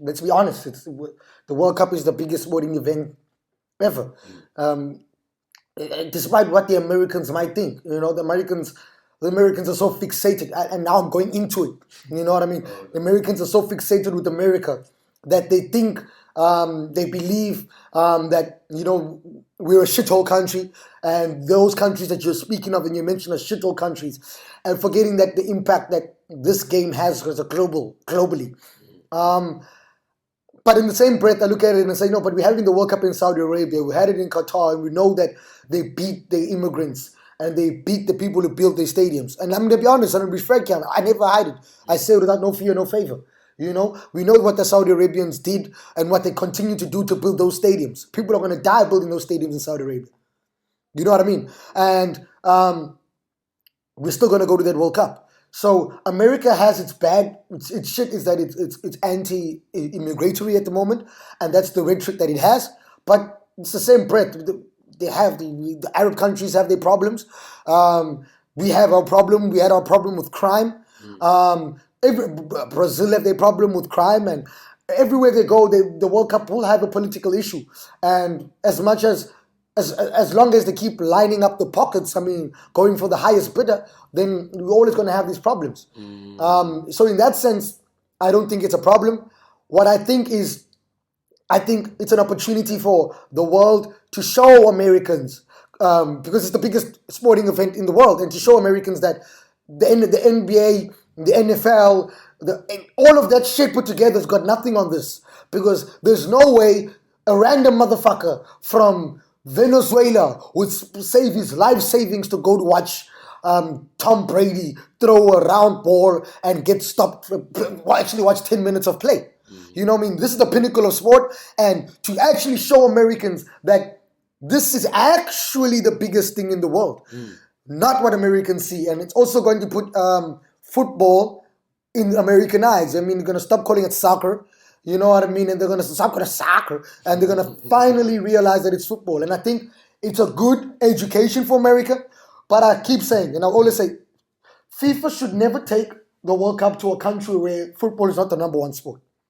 let's be honest. The World Cup is the biggest sporting event ever. Despite what the Americans might think, the Americans are so fixated, and now I'm going into it. You know what I mean? The Americans are so fixated with America that they think, they believe that we're a shithole country, and those countries that you're speaking of and you mentioned are shithole countries, and forgetting that the impact that this game has as a globally. But in the same breath, I look at it and say, no, but we're having the World Cup in Saudi Arabia, we had it in Qatar, and we know that they beat the immigrants and they beat the people who built their stadiums. And I'm going to be honest, I'm going to be frank here, I never hide it. I say it without no fear, no favor. We know what the Saudi Arabians did and what they continue to do to build those stadiums. People are going to die building those stadiums in Saudi Arabia. You know what I mean? And we're still going to go to that World Cup. So America has its bad, its shit is that it's anti-immigratory at the moment, and that's the rhetoric that it has. But it's the same breath. They have the Arab countries have their problems. We have our problem. We had our problem with crime. Brazil have their problem with crime, and everywhere they go, the World Cup will have a political issue. And as long as they keep lining up the pockets, going for the highest bidder, then we're always going to have these problems. So in that sense, I don't think it's a problem. What I think is, it's an opportunity for the world to show Americans, because it's the biggest sporting event in the world, and to show Americans that the NBA, the NFL, all of that shit put together has got nothing on this. Because there's no way a random motherfucker from Venezuela would save his life savings to go to watch Tom Brady throw a round ball and get stopped, actually watch 10 minutes of play. You know what I mean? This is the pinnacle of sport, and to actually show Americans that this is actually the biggest thing in the world, not what Americans see. And it's also going to put football in American eyes. They're going to stop calling it soccer. You know what I mean? And they're going to stop calling it soccer, and they're going to finally realize that it's football. And I think it's a good education for America. But I keep saying, and I always say, FIFA should never take the World Cup to a country where football is not the number one sport.